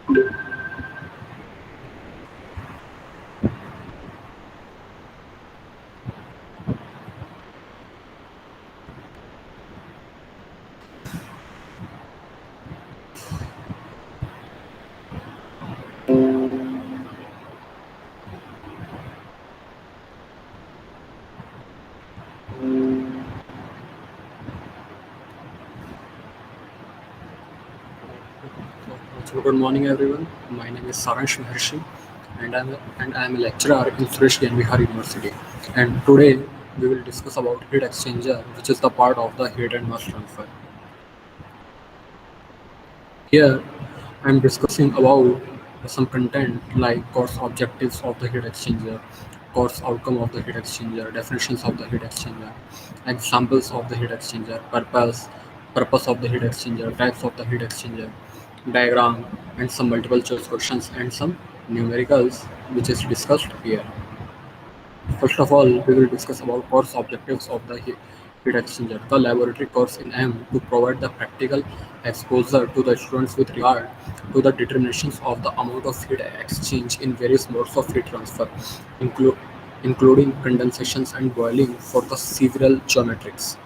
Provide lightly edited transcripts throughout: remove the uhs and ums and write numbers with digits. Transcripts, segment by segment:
So good morning, everyone. My name is Saransh Maharshi, and I'm a lecturer in Suresh Ganvihar University. And today we will discuss about heat exchanger, which is the part of the heat and mass transfer. Here, I'm discussing about some content like course objectives of the heat exchanger, course outcome of the heat exchanger, definitions of the heat exchanger, examples of the heat exchanger, purpose of the heat exchanger, types of the heat exchanger, diagram, and some multiple choice questions and some numericals, which is discussed here. First of all, we will discuss about course objectives of the heat exchanger. The laboratory course in M to provide the practical exposure to the students with regard to the determinations of the amount of heat exchange in various modes of heat transfer, inclu- including condensations and boiling for the several geometrics.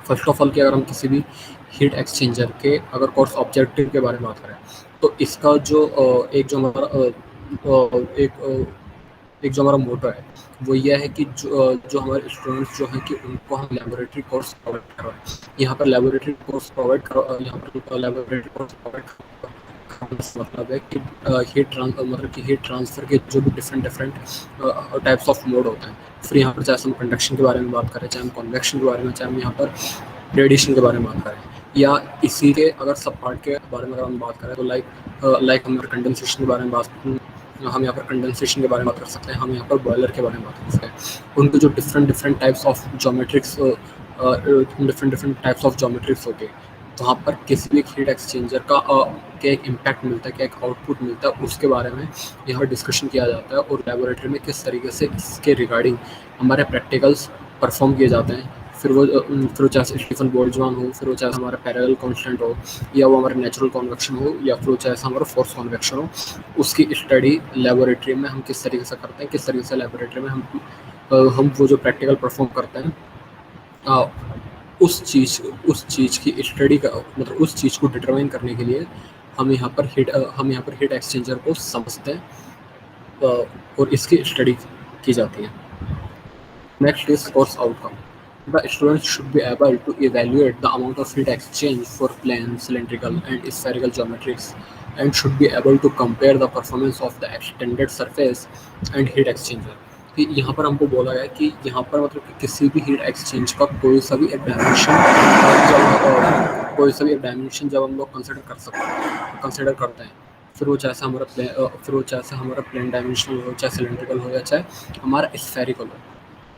First of all कि अगर हम किसी भी heat exchanger के अगर course objective के बारे में बात करें तो इसका जो एक जो हमारा एक जो हमारा मोटो है वो ये है कि जो हमारे स्टूडेंट्स जो हैं कि उनको हम लेबोरेटरी कोर्स प्रोवाइड करवाएं। यहाँ पर लेबोरेटरी कोर्स प्रोवाइड करो यहाँ पर लेबोरेटरी कोर्स प्रोवाइड करवाने से मतलब है कि हीट ट्रांसफ़र के जो भी different different types of mode होते हैं। फिर यहाँ पर चाहे हम कंडक्शन के बारे में बात करें, चाहे हम कन्वेक्शन के बारे में, चाहे हम यहाँ पर रेडिएशन के बारे में बात करें, या इसी के अगर सब पार्ट के बारे में अगर हम बात करें तो लाइक हम कंडेंसेशन के बारे में हम यहाँ पर कंडेंसेशन के बारे में बात कर सकते हैं, हम यहाँ पर बॉयलर के बारे में बात कर सकते हैं। उनके जो different different types of geometrics होते हैं, वहाँ पर किसी भी हीट एक्सचेंजर का क्या एक इम्पैक्ट मिलता है, क्या एक आउटपुट मिलता है, उसके बारे में यहाँ डिस्कशन किया जाता है। और लेबोरेटरी में किस तरीके से इसके रिगार्डिंग हमारे प्रैक्टिकल्स परफॉर्म किए जाते हैं। फिर वो चाहे स्टीफन बोल्ट्जमान हो, फिर वो चाहे हमारा पैरेलल कांस्टेंट हो, या वो हमारा नेचुरल कन्वेक्शन हो, या फिर वो चाहे हमारा फोर्स कन्वेक्शन हो, उसकी स्टडी लेबोरेटरी में हम किस तरीके से करते हैं, किस तरीके से लेबोरेटरी में हम वो जो प्रैक्टिकल परफॉर्म करते हैं, उस चीज़ की स्टडी का मतलब उस चीज़ को डिटरमाइन करने के लिए हम यहाँ पर हीट एक्सचेंजर को समझते हैं, और इसकी स्टडी की जाती है। Next is course outcome. The students should be able to evaluate the amount of heat exchange for plane, cylindrical, and spherical geometries, and should be able to compare the performance of the extended surface and heat exchanger. कि यहाँ पर हमको बोला गया है कि यहाँ पर मतलब कि किसी भी हीट एक्सचेंज का कोई सा भी एक डायमेंशन जब हम लोग कंसिडर करते हैं, फिर वो चाहे हमारा प्लेन डायमेंशनल हो, चाहे सिलेंड्रिकल हो, या चाहे हमारा स्फेरिकल हो,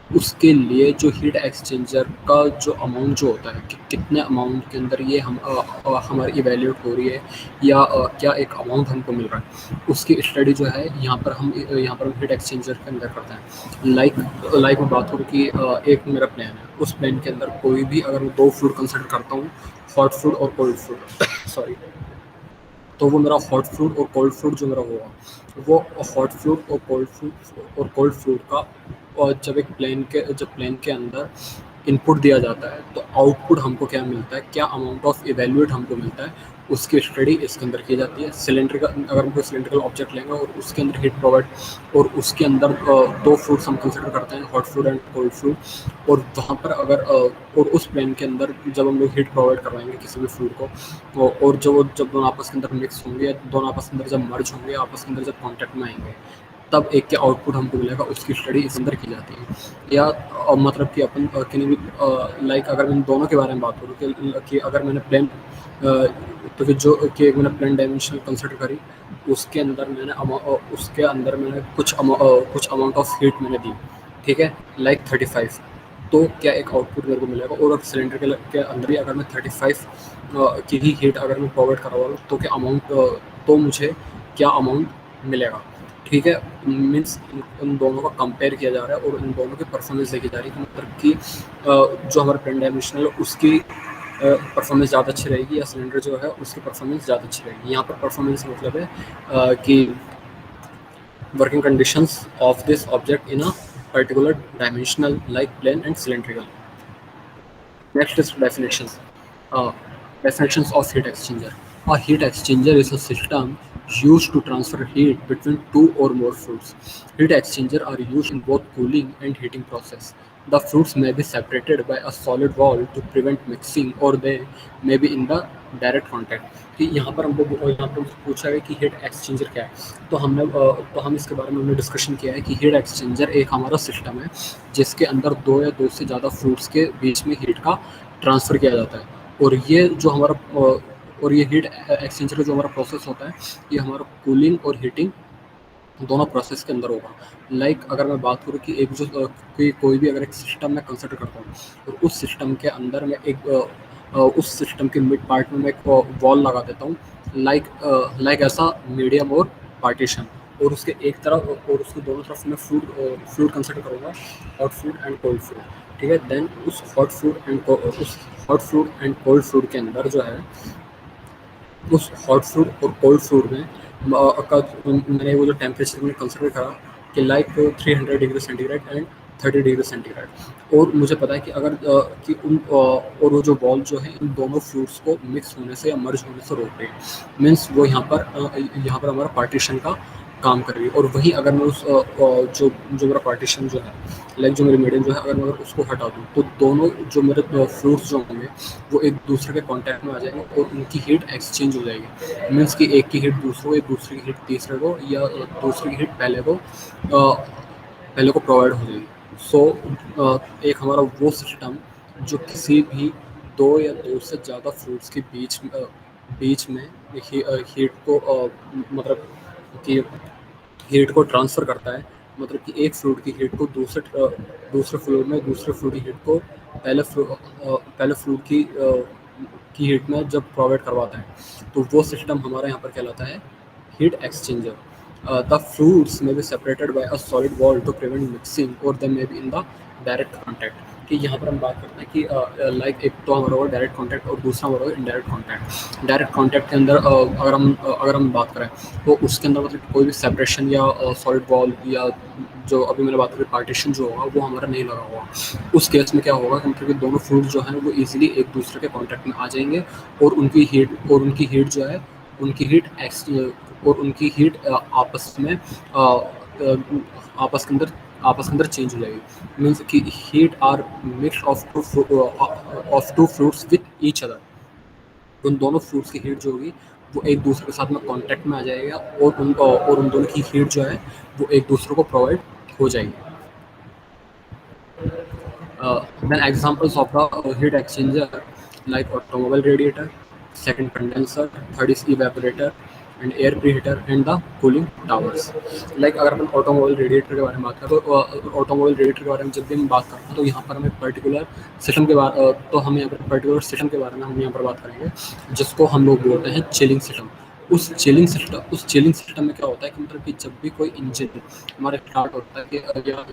उसके लिए जो हीट एक्सचेंजर का जो अमाउंट जो होता है कि कितने अमाउंट के अंदर ये हमारी इवेल्यूएट हो रही है, या क्या एक अमाउंट हमको मिल रहा है, उसकी स्टडी जो है यहाँ पर हम हीट एक्सचेंजर के अंदर करते हैं। लाइक मैं बात करूँ कि एक मेरा प्लान है, उस प्लान के अंदर कोई भी अगर मैं 2 फ्लूइड कंसिडर करता हूँ, हॉट फ्लूइड और कोल्ड फ्लूइड सॉरी, तो वो मेरा हॉट फ्लूइड और कोल्ड फ्लूइड जो मेरा होगा, वो हॉट फ्लूइड और कोल्ड फ्लूइड का, और जब प्लेन के अंदर इनपुट दिया जाता है तो आउटपुट हमको क्या मिलता है, क्या अमाउंट ऑफ इवेल्यूएट हमको मिलता है, उसकी स्टडी इसके अंदर की जाती है। अगर हम कोई सिलेंड्रिकल ऑब्जेक्ट लेंगे और उसके अंदर हीट प्रोवाइड, और उसके अंदर 2 फ्लूइड्स हम कंसिडर करते हैं, hot fluid and cold fluid, और वहाँ पर और उस प्लेन के अंदर जब हम लोग हीट प्रोवाइड करवाएंगे किसी भी फ्लूइड को, और जब दोनों आपस के अंदर मिक्स होंगे, या दोनों आपस के अंदर जब मर्ज होंगे, आपस के अंदर जब कॉन्टैक्ट में आएंगे, तब एक क्या आउटपुट हमको मिलेगा, उसकी स्टडी इस अंदर की जाती है। या मतलब कि अपन किन्हीं भी लाइक अगर मैं दोनों के बारे में बात करूँ कि अगर मैंने प्लेन तो फिर जो कि एक मैंने प्लेन डायमेंशन कंसिडर करी, उसके अंदर मैंने कुछ अमाउंट ऑफ हीट मैंने दी, ठीक है, लाइक 35, तो क्या एक आउटपुट मेरे को मिलेगा। और सिलेंडर के अंदर ही अगर मैं 35 की ही हीट अगर मैं प्रोवाइड करवा रहा हूँ, तो तो मुझे क्या अमाउंट मिलेगा, ठीक है। मीन्स इन दोनों का कंपेयर किया जा रहा है और इन दोनों की परफॉर्मेंस देखी जा रही है, मतलब कि जो हमारा प्लेन डायमेंशनल है परफॉर्मेंस ज़्यादा अच्छी रहेगी या सिलेंडर जो है उसकी परफॉर्मेंस ज़्यादा अच्छी रहेगी। यहाँ पर परफॉर्मेंस मतलब है कि working conditions of this object in a particular dimensional like plane and cylindrical. Next is definitions. Uh, Definitions of heat exchanger. A heat exchanger is a system used to transfer heat between two or more fluids. Heat exchangers are used in both cooling and heating process. The fluids may be separated by a solid wall to prevent mixing, or they may be in the direct contact. कि यहाँ पर हमको यहाँ पर पूछा है कि heat exchanger क्या है, तो हम इसके बारे में हमने डिस्कशन किया है कि हीट एक्सचेंजर एक हमारा सिस्टम है जिसके अंदर दो या दो से ज़्यादा फ्लूइड्स के बीच में हीट का ट्रांसफ़र किया जाता है। और ये जो हमारा और ये हीट एक्सचेंजर का जो हमारा प्रोसेस होता है, ये हमारा कूलिंग और हीटिंग दोनों प्रोसेस के अंदर होगा। अगर मैं बात करूँ कि एक जो कोई भी अगर एक सिस्टम मैं कंसिडर करता हूँ और उस सिस्टम के अंदर मैं उस सिस्टम के मिड पार्ट में मैं एक वॉल लगा देता हूँ, ऐसा मीडियम और पार्टीशन, और उसके एक तरफ और उसके दोनों तरफ मैं फ्लूइड कंसिडर करूँगा, hot fluid and cold fluid. ठीक है, देन उस hot fluid and cold fluid के अंदर जो है, उस हॉट फ्लूइड और कोल्ड फ्लूइड में मैंने वो जो टेम्परेचर मैंने कंसिडर करा कि 300 degree centigrade and 30 degree centigrade. और मुझे पता है कि और वो जो वॉल जो है इन दोनों फ्लूइड्स को मिक्स होने से या मर्ज होने से रोक रही है। मीन्स वो यहाँ पर हमारा पार्टीशन का काम कर रही है। और वहीं अगर मैं जो मेरा पार्टीशन जो है, जो मेरी मीडियम जो है, अगर मैं उसको हटा दूँ तो दोनों जो मेरे फ्लूइड्स जो होंगे वो एक दूसरे के कांटेक्ट में आ जाएंगे और उनकी हीट एक्सचेंज हो जाएगी। मीन्स कि एक की हीट दूसरे को, एक दूसरे की हीट तीसरे को, या दूसरे की हीट पहले को प्रोवाइड हो जाएगी। एक हमारा वो सिस्टम जो किसी भी दो या दो से ज़्यादा फ्लूइड्स के बीच में हीट को मतलब कि हीट को ट्रांसफ़र करता है। मतलब कि एक फ्लूइड की हीट को दूसरे फ्लूइड में, दूसरे फ्लूइड की हीट को पहले फ्लूइड की हीट में जब प्रोवाइड करवाता है, तो वो सिस्टम हमारा यहाँ पर कहलाता है heat exchanger. The fluids may be separated by a solid wall to prevent mixing, or they may be in the direct contact। कि यहाँ पर हम बात करते हैं कि एक तो हमारा होगा डायरेक्ट कॉन्टैक्ट और दूसरा हमारा होगा इनडायरेक्ट कॉन्टैक्ट। डायरेक्ट कॉन्टैक्ट के अंदर अगर हम बात करें तो उसके अंदर मतलब कोई भी सेपरेशन या सॉलिड वॉल या जो अभी मैंने बात करी पार्टीशन जो होगा वो हमारा नहीं लगा होगा। उस केस में क्या होगा कि मतलब कि दोनों फ्लूइड जो हैं वो ईजिली एक दूसरे के कॉन्टैक्ट में आ जाएंगे और उनकी हीट जो है उनकी हीट आपस के अंदर चेंज हो जाएगी। मीन्स कि heat are mix of two fluids with each other. उन दोनों फ्लूइड्स की हीट जो होगी वो एक दूसरे के साथ में कांटेक्ट में आ जाएगा और उन दोनों की हीट जो है वो एक दूसरे को प्रोवाइड हो जाएगी। Then examples of the heat exchanger like automobile radiator, second condenser, third is evaporator and air preheater and the cooling towers। अगर अपन ऑटोमोबाइल रेडिएटर के बारे में बात करें तो ऑटोमोबाइल रेडिएटर के बारे में जब भी हम बात करते हैं तो यहाँ पर हमें पर्टिकुलर सिस्टम के बारे में हम यहाँ पर बात करेंगे जिसको हम लोग बोलते हैं चिलिंग सिस्टम। उस चिलिंग सिस्टम में क्या होता है कि मतलब कि जब भी कोई इंजन हमारा स्टार्ट होता है कि या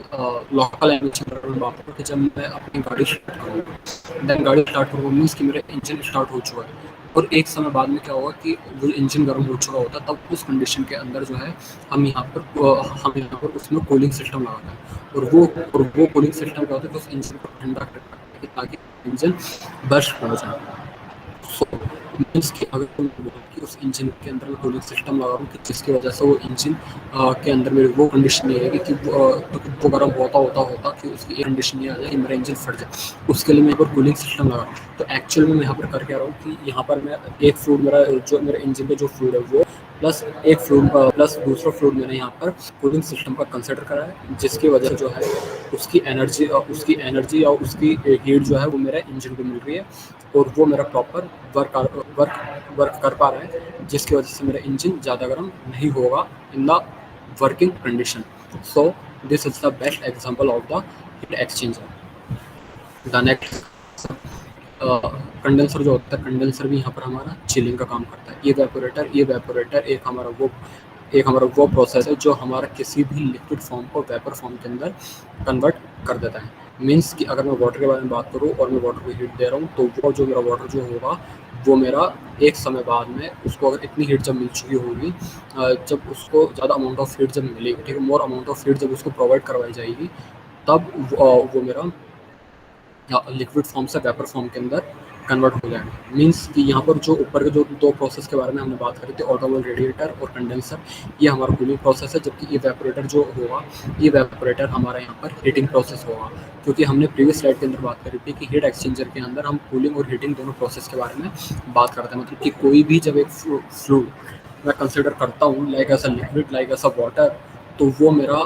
लोकल लैंग्वेज में बात करूँ कि जब मैं अपनी गाड़ी स्टार्ट करूँगा मीन्स कि मेरा इंजन स्टार्ट हो चुका है और एक समय बाद में क्या होगा कि वो इंजन गर्म हो चुका होता है, तब उस कंडीशन के अंदर जो है हम यहाँ पर उसमें कूलिंग सिस्टम लगाते हैं और वो कूलिंग सिस्टम क्या होता है कि उस इंजन को ठंडा करता है ताकि इंजन बर्स्ट हो जाए। सो मीन्स कि अगर तुम बोलो कि उस इंजन के अंदर मैं कूलिंग सिस्टम लगा दूँ कि जिसकी वजह से वो इंजन के अंदर मेरी वो कंडीशन नहीं है कि वो गर्म होता कि उसकी एक कंडीशन नहीं आ जाए कि मेरा इंजन फट जाए। उसके लिए मैं यहाँ पर कूलिंग सिस्टम लगा रहा हूँ। तो एक्चुअल में मैं यहाँ पर कर क्या रहा हूँ कि यहाँ पर मैं एक फ्लूइड मेरा इंजन का जो फ्लूइड है वो प्लस दूसरा फ्लूइड मैंने यहाँ पर कूलिंग सिस्टम का कंसिडर करा है, जिसकी वजह से जो है उसकी एनर्जी और उसकी हीट जो है वो मेरे इंजन को मिल रही है और वो मेरा प्रॉपर वर्क कर पा रहा है, जिसकी वजह से मेरा इंजन ज़्यादा गर्म नहीं होगा in the working condition. So this is the best example of the heat exchanger. The next condenser जो होता है, कंडेंसर भी यहाँ पर हमारा चिलिंग का काम करता है। इवेपोरेटर एक हमारा वो प्रोसेस है जो हमारा किसी भी लिक्विड फॉर्म को वेपर फॉर्म के अंदर कन्वर्ट कर देता है। मीन्स कि अगर मैं वाटर के बारे में बात करूँ और मैं वाटर को हीट दे रहा हूँ, तो वो जो मेरा वाटर जो होगा वो मेरा एक समय बाद में उसको अगर इतनी हीट जब मिल चुकी होगी, जब उसको ज़्यादा अमाउंट ऑफ हीट जब मिलेगी, ठीक है, मोर अमाउंट ऑफ हीट जब उसको प्रोवाइड करवाई जाएगी, तब वो मेरा लिक्विड फॉर्म से वेपर फॉर्म के अंदर कन्वर्ट हो जाएगा। मीन्स कि यहाँ पर जो ऊपर के जो दो प्रोसेस के बारे में हमने बात करी थी, ऑटोमोल रेडिएटर और कंडेंसर, ये हमारा कूलिंग प्रोसेस है, जबकि इवेपोरेटर जो होगा, ये इवेपोरेटर हमारा यहाँ पर हीटिंग प्रोसेस होगा। क्योंकि हमने प्रीवियस स्लाइड के अंदर बात करी थी कि हीट एक्सचेंजर के अंदर हम कूलिंग और हीटिंग दोनों प्रोसेस के बारे में बात करते हैं। मतलब कि कोई भी जब एक फ्लूइड मैं कंसिडर करता हूँ like as a liquid, like as a water, तो वो मेरा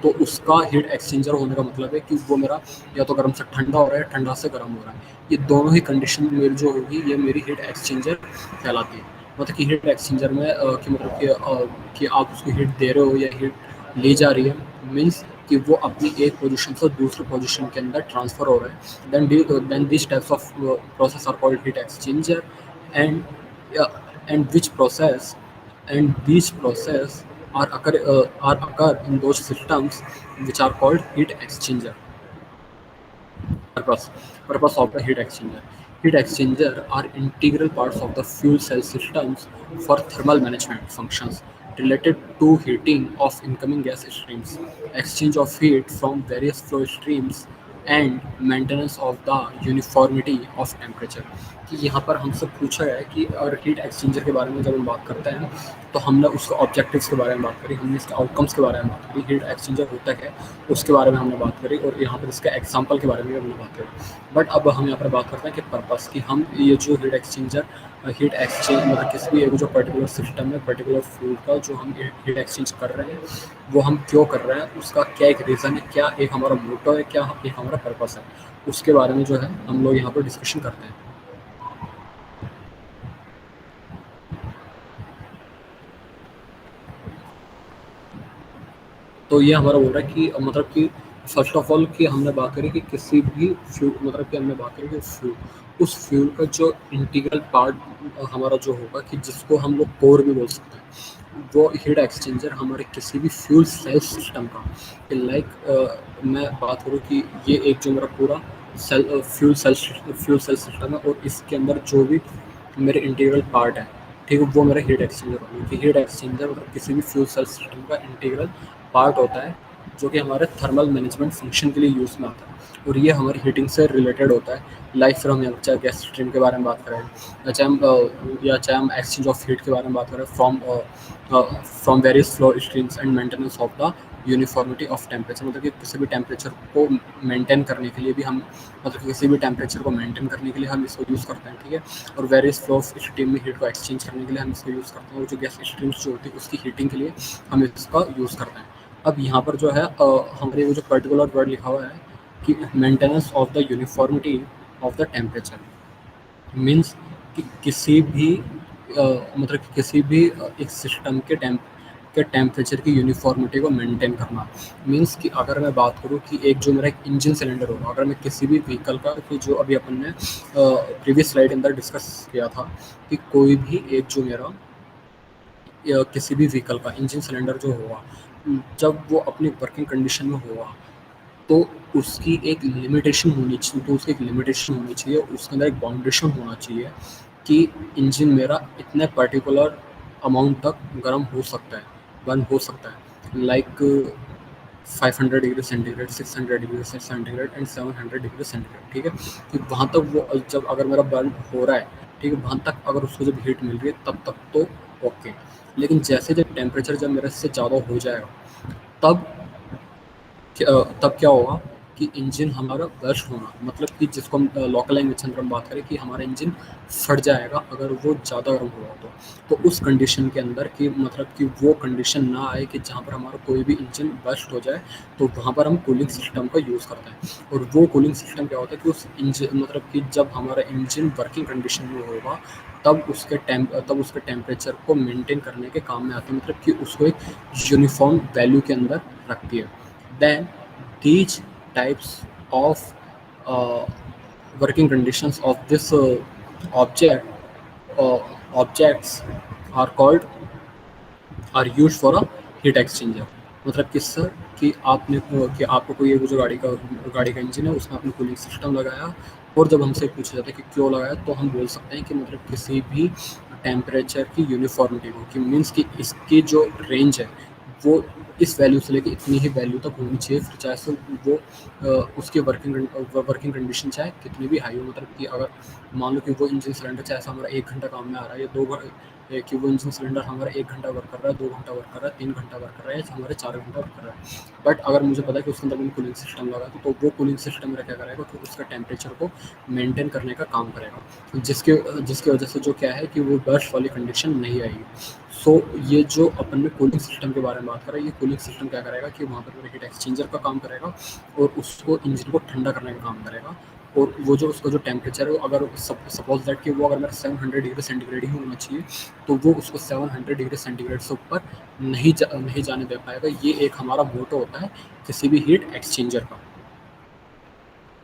तो उसका हीट एक्सचेंजर होने का मतलब है कि वो मेरा या तो गर्म से ठंडा हो रहा है, ठंडा से गर्म हो रहा है। ये दोनों ही कंडीशन मेरी जो होगी, ये मेरी हीट एक्सचेंजर कहलाती है। मतलब कि हीट एक्सचेंजर में कि मतलब कि आप उसको हीट दे रहे हो या हीट ली जा रही है, मीन्स कि वो अपनी एक पोजीशन से दूसरे पोजीशन के अंदर ट्रांसफर हो रहा है। Then this types of process are called heat exchanger, and and which process and these process are occur in those systems which are called heat exchanger. Purpose purpose of the heat exchanger. Heat exchanger are integral parts of the fuel cell systems for thermal management functions related to heating of incoming gas streams, exchange of heat from various flow streams, and maintenance of the uniformity of temperature. कि यहाँ पर हमसे पूछा गया है कि और heat exchanger के बारे में जब हम बात करते हैं, तो हमने उसके ऑब्जेक्टिव्स के बारे में बात करी, हमने इसके आउटकम्स के बारे में बात करी, हीट एक्सचेंजर होता है उसके बारे में हमने बात करी, और यहाँ पर इसके एग्जाम्पल के बारे में भी हमने बात करी। बट अब हम यहाँ पर बात करते हैं कि पर्पस, कि हम ये जो हीट एक्सचेंज मतलब किसी भी एक जो पर्टिकुलर सिस्टम है, पर्टिकुलर फ्लूइड का जो हम हीट एक्सचेंज कर रहे हैं, वो हम क्यों कर रहे हैं, उसका क्या एक रीज़न है, क्या एक हमारा मोटो है, क्या एक हमारा पर्पस है, उसके बारे में जो है हम लोग यहाँ पर डिस्कशन करते हैं। तो ये हमारा बोल रहा है कि मतलब कि फर्स्ट ऑफ ऑल कि हमने बात करी कि किसी भी फ्यूल, मतलब कि हमने बात करी कि फ्यूल, उस फ्यूल का जो इंटीग्रल पार्ट हमारा जो होगा, कि जिसको हम लोग कोर भी बोल सकते हैं, वो हीट एक्सचेंजर हमारे किसी भी फ्यूल सेल सिस्टम का, मैं बात करूँ कि ये एक जो मेरा पूरा फ्यूल सेल सिस्टम है, और इसके अंदर जो भी मेरे इंटीग्रल पार्ट है, ठीक है, वो मेरा हीट एक्सचेंजर होगा। कि हीट एक्सचेंजर मतलब किसी भी फ्यूल सेल सिस्टम का इंटीग्रल पार्ट होता है, जो कि हमारे थर्मल मैनेजमेंट फंक्शन के लिए यूज़ में आता है, और ये हमारी हीटिंग से रिलेटेड होता है। लाइक फिर हम यहाँ चाहे गैस स्ट्रीम के बारे में बात करें, या चाहे हम एक्सचेंज ऑफ हीट के बारे में बात करें from various flow streams and maintenance of the uniformity of temperature, मतलब कि किसी भी टेम्परेचर को मेंटेन करने के लिए भी हम, मतलब किसी भी टेम्परेचर को मेंटेन करने के लिए हम इसको यूज़ करते हैं, ठीक है। और वेरियस फ्लो ऑफ स्ट्रीम में हीट को एक्सचेंज करने के लिए हम इसको यूज़ करते हैं, और जो गैस स्ट्रीम्स जो होती है उसकी हीटिंग के लिए हम इसका यूज़ करते हैं। अब यहाँ पर जो है हमारे वो जो पर्टिकुलर वर्ड लिखा हुआ है कि maintenance of the uniformity of the temperature, means कि किसी भी मतलब कि किसी भी एक सिस्टम के टेम्परेचर की यूनिफॉर्मिटी को मेंटेन करना। मीन्स कि अगर मैं बात करूँ कि एक जो मेरा एक इंजन सिलेंडर होगा, अगर मैं किसी भी व्हीकल का, कि जो अभी अपन ने प्रीवियस स्लाइड के अंदर डिस्कस किया था, कि कोई भी एक जो मेरा या किसी भी व्हीकल का इंजन सिलेंडर जो होगा, जब वो अपनी वर्किंग कंडीशन में होगा, तो उसकी एक लिमिटेशन होनी चाहिए, उसके अंदर एक बाउंडेशन होना चाहिए कि इंजन मेरा इतने पर्टिकुलर अमाउंट तक गर्म हो सकता है, बर्न हो सकता है, like 500 degree centigrade, 600 degree centigrade and 700 degree centigrade, ठीक है। कि वहाँ तक वो जब अगर मेरा बर्न हो रहा है, ठीक है, वहाँ तक अगर उसको जब हीट मिल रही है, तब तक तो ओके। लेकिन जैसे जब टेम्परेचर जब मेरे से ज़्यादा हो जाएगा, तब तब क्या होगा कि इंजन हमारा बर्स्ट होना, मतलब कि जिसको हम लोकल लैंग्वेज में हम बात करें कि हमारा इंजन फट जाएगा अगर वो ज़्यादा गर्म हुआ तो उस कंडीशन के अंदर, कि मतलब कि वो कंडीशन ना आए कि जहाँ पर हमारा कोई भी इंजन बर्स्ट हो जाए, तो वहाँ पर हम कूलिंग सिस्टम का यूज़ करते हैं। और वो कूलिंग सिस्टम क्या होता है कि उस इंजन, मतलब कि जब हमारा इंजन वर्किंग कंडीशन में होगा, तब उसके टेम्परेचर को मेंटेन करने के काम में आती है, मतलब कि उसको एक यूनिफॉर्म वैल्यू के अंदर रखती है। Then these types of uh, working conditions of this objects are called are used for a heat exchanger। मतलब कि सर कि आपको कोई वो जो गाड़ी का इंजन है उसमें आपने कूलिंग सिस्टम लगाया, और जब हमसे पूछा जाता है कि क्यों लगाया, तो हम बोल सकते हैं कि मतलब किसी भी टेम्परेचर की यूनिफॉर्मिटी को, कि मीन्स कि इसकी जो रेंज है वो इस वैल्यू से लेके इतनी ही वैल्यू तक होनी चाहिए, फिर चाहे से वो उसकी वर्किंग कंडीशन चाहे कितनी भी हाई हो। मतलब कि अगर मान लो कि वो इंजन सिलेंडर चाहे हमारा 1 घंटा काम में आ रहा है, या कि वो इंजन सिलेंडर हमारा 1 घंटा वर्क कर रहा है, 2 घंटा वर्क कर रहा है, 3 घंटा वर्क कर रहा है, या हमारे 4 घंटा वर्क कर रहा है, बट अगर मुझे पता है कि उसके अंदर मैंने कूलिंग सिस्टम लगा तो वो कूलिंग सिस्टम मेरा क्या करेगा, तो उसका टेम्परेचर को मेंटेन करने का काम करेगा, जिसके जिसकी वजह से जो क्या है कि वो बर्स्ट वाली कंडीशन नहीं आएगी। सो ये जो अपन ने कूलिंग सिस्टम के बारे में बात करा, ये कूलिंग सिस्टम क्या करेगा कि वहाँ पर हीट एक्सचेंजर का काम करेगा, और उसको इंजन को ठंडा करने का काम करेगा। और वो जो उसका जो टेम्परेचर है, वो अगर सपोज दैट कि वो अगर मेरा 700 डिग्री सेंटीग्रेड ही होना चाहिए, तो वो उसको 700 डिग्री सेंटीग्रेड से ऊपर नहीं जाने दे पाएगा। ये एक हमारा मोटो होता है किसी भी हीट एक्सचेंजर का।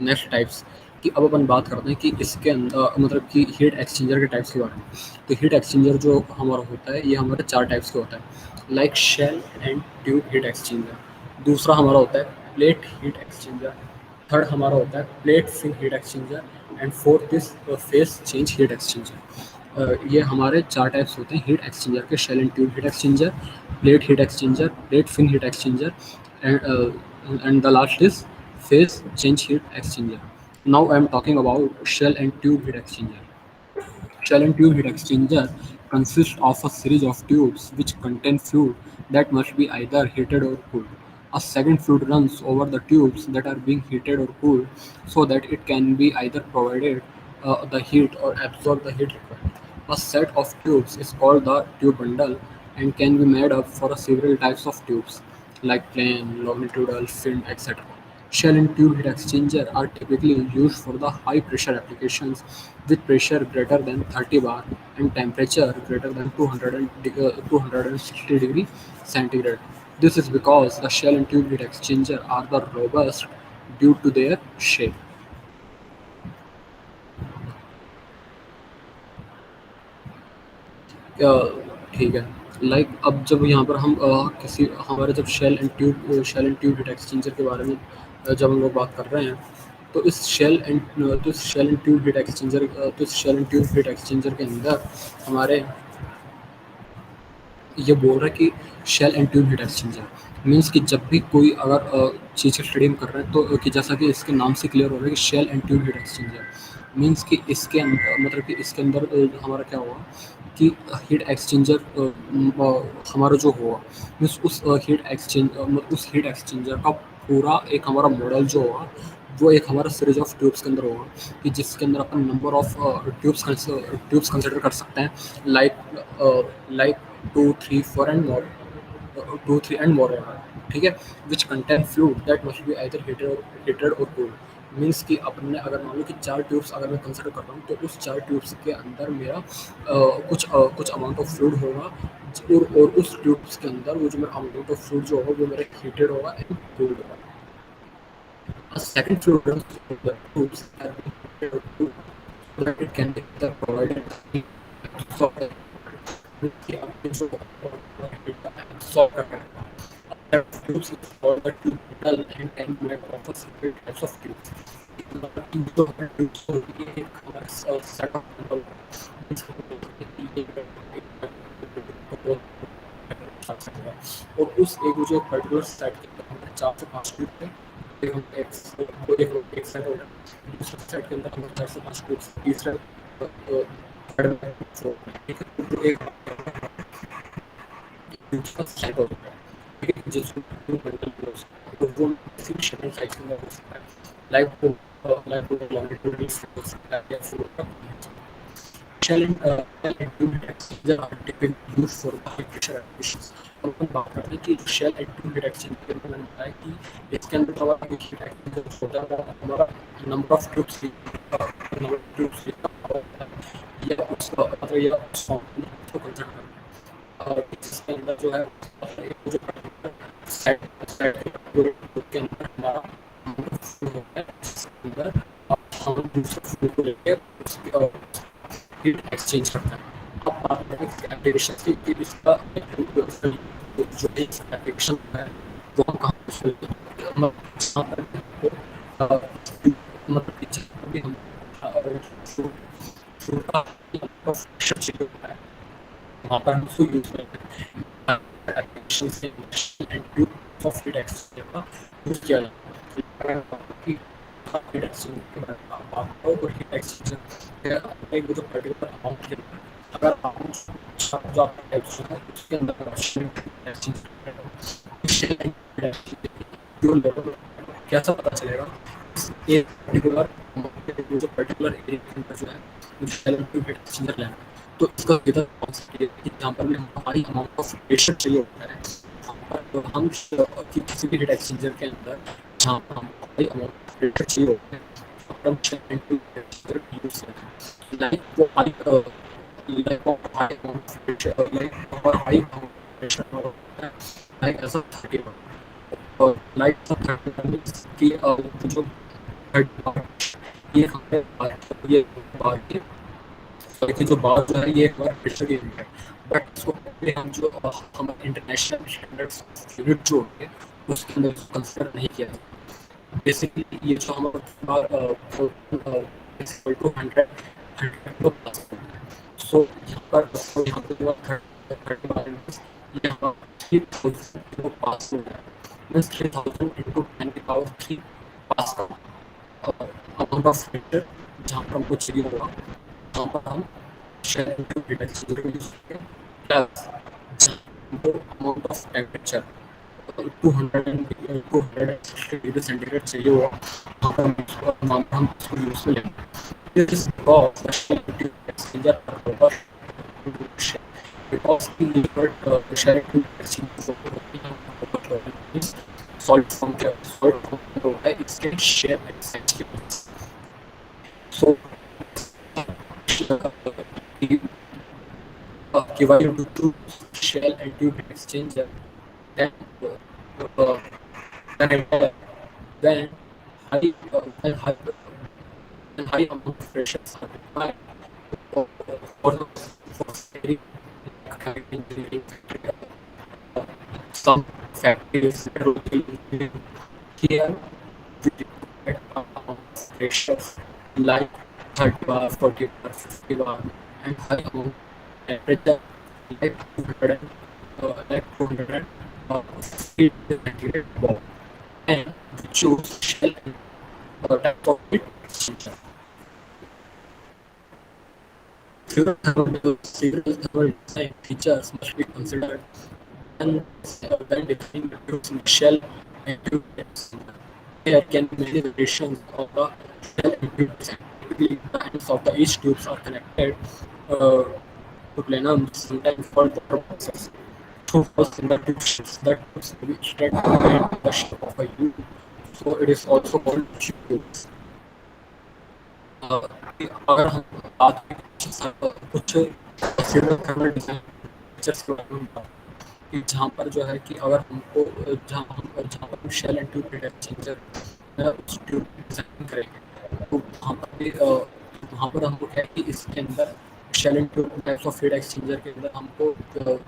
नेक्स्ट टाइप्स कि अब अपन बात करते हैं कि इसके अंदर मतलब कि हीट एक्सचेंजर के टाइप्स के बारे में। तो हीट एक्सचेंजर जो हमारा होता है, ये हमारे 4 टाइप्स के होता है, like shell and tube heat exchanger. दूसरा हमारा होता है प्लेट हीट एक्सचेंजर। थर्ड हमारा होता है plate fin heat exchanger. And fourth is phase change heat exchanger. ये हमारे 4 टाइप्स होते हैं हीट एक्सचेंजर के, shell and tube heat exchanger, plate heat exchanger, plate fin heat exchanger, and the last is phase change heat exchanger. Now I am talking about shell and tube heat exchanger. Shell and tube heat exchanger consists of a series of tubes which contain fluid that must be either heated or cooled. A second fluid runs over the tubes that are being heated or cooled so that it can be either provided the heat or absorb the heat required. A set of tubes is called the tube bundle and can be made up for several types of tubes like plain, longitudinal, finned, etc. Shell and tube heat exchanger are typically used for the high pressure applications with pressure greater than 30 bar and temperature greater than 260 degree centigrade. This is because the shell and tube heat exchanger are the robust due to their shape. ठीक है, like अब जब यहाँ पर हम किसी हमारे जब shell and tube heat exchanger के बारे में जब हम लोग बात कर रहे हैं, तो इस shell and tube heat exchanger तो इस shell and tube heat exchanger के अंदर हमारे ये बोल रहा है कि shell and tube heat exchanger means कि जब भी कोई अगर चीज़ की स्टडी हम कर रहे हैं, तो कि जैसा कि इसके नाम से क्लियर हो रहा है कि shell and tube heat exchanger means कि इसके अंदर मतलब कि इसके अंदर हमारा क्या हुआ कि हीट एक्सचेंजर हमारा जो हुआ मीन्स उस हीट एक्सचेंजर का पूरा एक हमारा मॉडल जो हुआ, वो एक हमारा सीरीज ऑफ ट्यूब्स के अंदर होगा, कि जिसके अंदर अपन नंबर ऑफ ट्यूब्स कंसिडर कर सकते हैं, like 2, 3, 4 and more, 2, 3 and more, ठीक है, which contain fluid that must be either heated और कूल्ड। मीन्स कि अपन ने अगर मान लो कि 4 ट्यूब्स अगर मैं कंसिडर कर रहा हूँ, तो उस 4 ट्यूब्स के अंदर मेरा कुछ अमाउंट ऑफ फ्लूइड होगा, और उस ट्यूब्स के अंदर वो जो मेरा अमाउंट ऑफ फ्लूइड जो होगा वो मेरा हीटेड होगा एंड कूल्ड होगा। A second fluid runs through the tubes that are being heated or cooled so that it can be either provided heat absorbed कि आपने जो absorb करना है। A set of tubes is called the tube metal and can be made up of several types of tubes. Tube जो है tubes को ये एक हमारा सेट ऑफ मेटल और उस एक जो पर्टिकुलर सेट के अंदर हमारे 4 से 5 ट्यूब थे, एक सेट होगा, दूसरे सेट के अंदर हमारे 4 से 5 ट्यूब्स, तीसरा एक दूसरा सेट होता है, ठीक है, जिसको ट्यूब मेटल क्लोज, तो वो किसी शेल साइज के अंदर हो सकता है, लाइक लॉन्गिट्यूडनल हो सकता है, या फिर shell and tube heat exchanger are typically used for high pressure applications। अब अपन बात करते हैं कि shell and tube heat exchanger के अंदर मैंने बताया कि इसके अंदर हमारा हीट एक्सचेंजर होता है, हमारा नंबर ऑफ ट्यूब्स या उसका मतलब या उसको कंसिडर करना है, इसके अंदर जो है जो सेट के अंदर हमारा होता है, इसके अंदर हम दूसरे फूड को लेके उसके हीट एक्सचेंज करता है। अब बात करें एप्लीकेशन की, इसका जो एप्लीकेशन है वो हम कहाँ मतलब जहाँ पर भी हमको अ, मतलब कि जहाँ पर भी हमको फ्रूट फ्रूट का फ्रेशर चाहिए होता है, वहाँ पर हम उसको यूज़ करते हैं। एप्लीकेशन से and tube of heat exchanger का यूज़ किया जाता है। अगर आपकी हीट एक्सचेंजर के बारे में बात करो तो हीट एक्सचेंजर एक जो पर्टिकुलर अमाउंट के अंदर अगर अमाउंट जो आपका एक्सचेंजर है उसके अंदर जो लेवल कैसा पता चलेगा एक पर्टिकुलर एरिया के अंदर जो है मुझे हीट एक्सचेंजर लेना है। तो इसका विधर कॉन्सेप्ट ये है कि जहाँ पर भी हमको हाई अमाउंट ऑफ प्रेशर चाहिए होता है, वहाँ पर हम किसी भी हीट एक्सचेंजर के अंदर जहाँ पर हमको हाई अमाउंट ऑफ प्रेशर चाहिए होता है, वहाँ पर हम एक्सचेंजर यूज करते हैं। लाइक वो high pressure high amount of pressure होता है, लाइक ऐसा 30 और लाइक 30 मीन्स कि जो 30 ये हमें ये बात है देखिए जो बात जो है ये एक बार प्रेशर की यूनिट है, बट इसको पहले हम जो हमारे इंटरनेशनल स्टैंडर्ड्स यूनिट जो होते हैं उसके अंदर कंसिडर नहीं किया जाता। बेसिकली ये जो हमारा टू हंड्रेड हंड्रेड को प्लस है, सो यहाँ पर जो थर्टी ये हमारा 3000 को पास हो गया, मीन्स 3000 इंटू 10 की पावर 3 पास का अमाउंट ऑफ प्रेशर जहाँ पर हमको चाहिए होगा वहाँ पर हम share into heat exchanger use plus amount of temperature 260 degree centigrade चाहिए हुआ वहाँ पर हम उसको यूज में लेंगे। This is because exchanger because the liquid share into exchanger salt from होता है इसके share essentially so divided into two shell and tube exchanger, then uh, then then high when high amount of pressures are required for the for steady engineering some factories here we require amount of pressures like 30 bar, 40 bar, 50 bar, and high amount temperature like 200 like 200 centigrade bar, and we choose shell and type of heat exchanger. Serial thermal design features must be considered when defining the tube shell and tube exchanger. There can be many variations of the shell and tube design. Typically, the ends of the each tubes are connected uh, to plenums, sometimes called water boxes. Through first in the tube shapes, the tubes may be straight in the shape of a U, so it is also called tubes. अगर हम बात करें कुछ serial thermal design features के बारे में बात कि जहाँ पर जो है कि अगर हमको जहाँ पर हम shell and tube heat exchanger उस ट्यूब डिजाइन करेंगे तो वहाँ पर हमको क्या है कि इसके अंदर shell and tube types of heat exchanger के अंदर हमको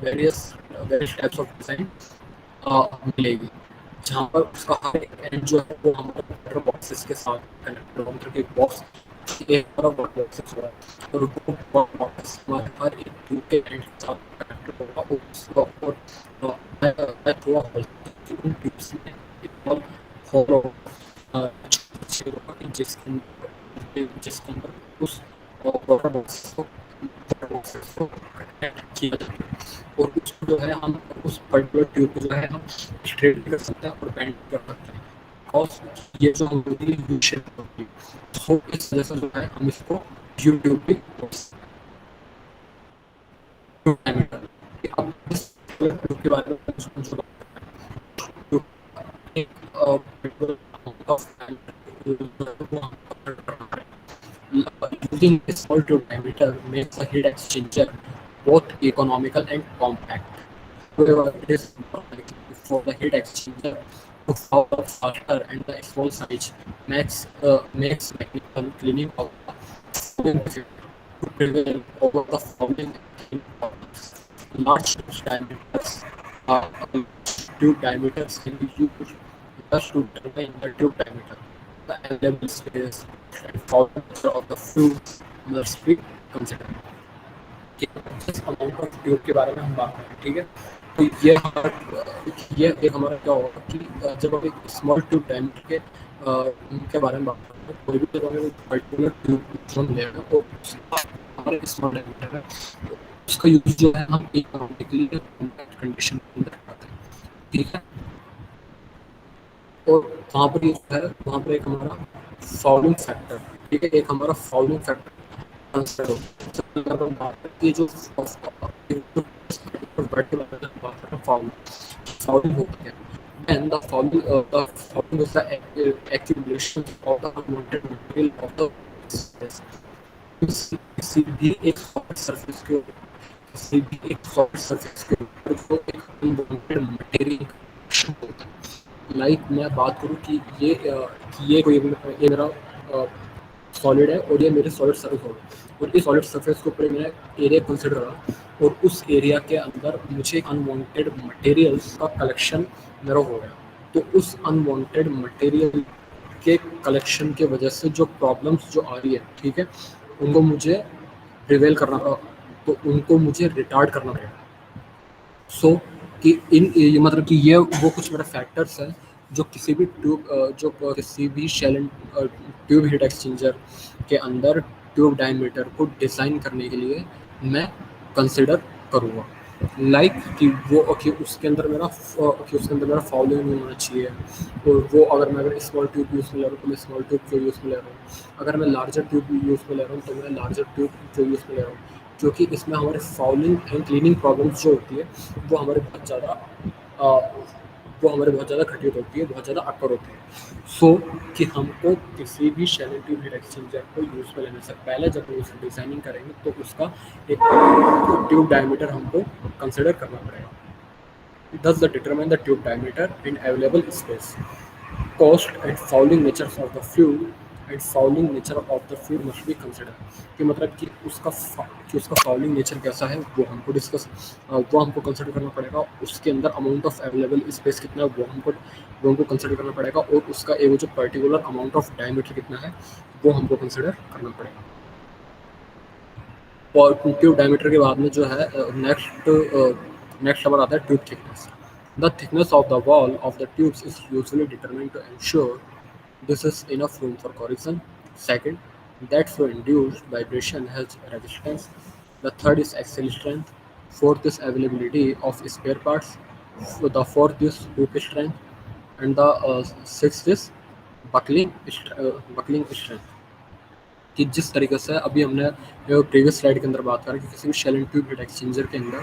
various various types of design मिलेगी, जहाँ पर उसका हर एक एंड जो है वो हमारे वाटर बॉक्सेस के साथ कनेक्टेड होगा, मतलब कि बॉक्स एक तरफ वाटर बॉक्सेस होगा और वो बॉक्स हमारे हर एक ट्यूब के एंड के साथ कनेक्टेड होगा और उसका और मैं थोड़ा उन ट्यूब्स में एक और होलो जिसके अंदर उस वाटर बॉक्सेस को कनेक्ट किया जाए और उसको जो है हम उस पर्टिकुलर ट्यूब को जो है हम स्ट्रेट भी कर सकते हैं और बेंड कर सकते हैं और ये जो हमारी यू शेप होती है तो इस वजह से जो है हम इसको यूट्यूब भी अब इस ट्यूब के बारे में जो एक particular amount of using a small tube diameter makes a heat exchanger both economical and compact. However, it is important for the heat exchanger to power faster and the small size makes mechanical cleaning of the fouling to prevail over the fouling in problems. Large tube diameters can be used just to determine the tube diameter, the available space, and volume of the fluid must be considered. जिस amount of tube के बारे में हम बात करें, ठीक है, तो ये एक हमारा क्या होगा कि जब हम एक स्मॉल ट्यूब डायमीटर के बारे में बात करते हैं, कोई भी जब हमें पर्टिकुलर ट्यूब हम ले रहे हैं तो हमारे स्मॉल डायमीटर है, तो उसका यूज जो है हम इकोनॉमिकली कॉम्पैक्ट कंडीशन के अंदर करते हैं, ठीक है। और वहाँ पर जो है वहाँ पर एक हमारा फॉलोइंग फैक्टर, ठीक है, एक हमारा फॉलोइंग फैक्टर कंसिडर होता है। अगर हम बात करें कि जो फॉलोइंग होता है, and the following is the accumulation of the unwanted material of the surface. किसी भी एक सॉलिड सरफेस के ऊपर किसी भी एक सॉलिड सरफेस के ऊपर जो एक अनवांटेड मटेरियल होता है, लाइक मैं बात करूँ कि ये कोई ये मेरा सॉलिड है और ये मेरे सॉलिड सरफेस होगा और इस सॉलिड सरफेस के ऊपर मैंने एरिया कंसिडर करा और उस एरिया के अंदर मुझे अनवांटेड मटेरियल्स का कलेक्शन मेरा हो गया, तो उस अनवांटेड मटेरियल के कलेक्शन के वजह से जो प्रॉब्लम्स जो आ रही है, ठीक है, उनको मुझे प्रिवेल करना, तो उनको मुझे रिटार्ड करना पड़ेगा। सो कि ये मतलब कि ये वो कुछ मेरे फैक्टर्स हैं जो किसी भी किसी भी shell and tube heat exchanger के अंदर ट्यूब डायमीटर को डिज़ाइन करने के लिए मैं कंसिडर करूँगा, लाइक कि उसके अंदर मेरा फॉलोइंग नहीं होना चाहिए, और वो अगर स्मॉल ट्यूब यूज़ में ले रहा हूँ तो मैं स्मॉल ट्यूब जो यूज़ में ले रहा हूँ, अगर मैं लार्जर ट्यूब यूज़ में ले रहा हूँ तो मैं लार्जर ट्यूब जो यूज़ में ले रहा हूँ, क्योंकि इसमें हमारे फाउलिंग एंड क्लीनिंग प्रॉब्लम्स जो होती है वो हमारे बहुत ज़्यादा घटित होती है, बहुत ज़्यादा अक्कर होती है। सो कि हमको किसी भी shell and tube heat exchanger को यूज़ में लेने से पहले जब हम उसकी डिज़ाइनिंग करेंगे तो उसका एक ट्यूब डायमीटर हमको कंसिडर करना पड़ेगा। Thus, the determine the tube diameter and available space, cost and fouling nature of the fuel and fouling nature of the fuel must be considered। कि मतलब कि उसका fouling nature कैसा है वो हमको कंसिडर करना पड़ेगा, उसके अंदर अमाउंट ऑफ अवेलेबल स्पेस कितना है वो हमको कंसिडर करना पड़ेगा, और उसका एक जो पर्टिकुलर अमाउंट ऑफ डायमीटर कितना है वो हमको कंसिडर करना पड़ेगा। और ट्यूब डायमीटर के बाद में जो है नेक्स्ट नंबर आता है tube thickness. The thickness of the wall of the tubes is usually determined to ensure this is enough room for corrosion. Second, that flow induced vibration has resistance. The third is axial strength. Fourth is availability of spare parts. The fourth is hook strength, and the sixth is buckling strength। कि जिस तरीके से अभी हमने previous slide के अंदर बात करें कि किसी भी shell and tube heat exchanger के अंदर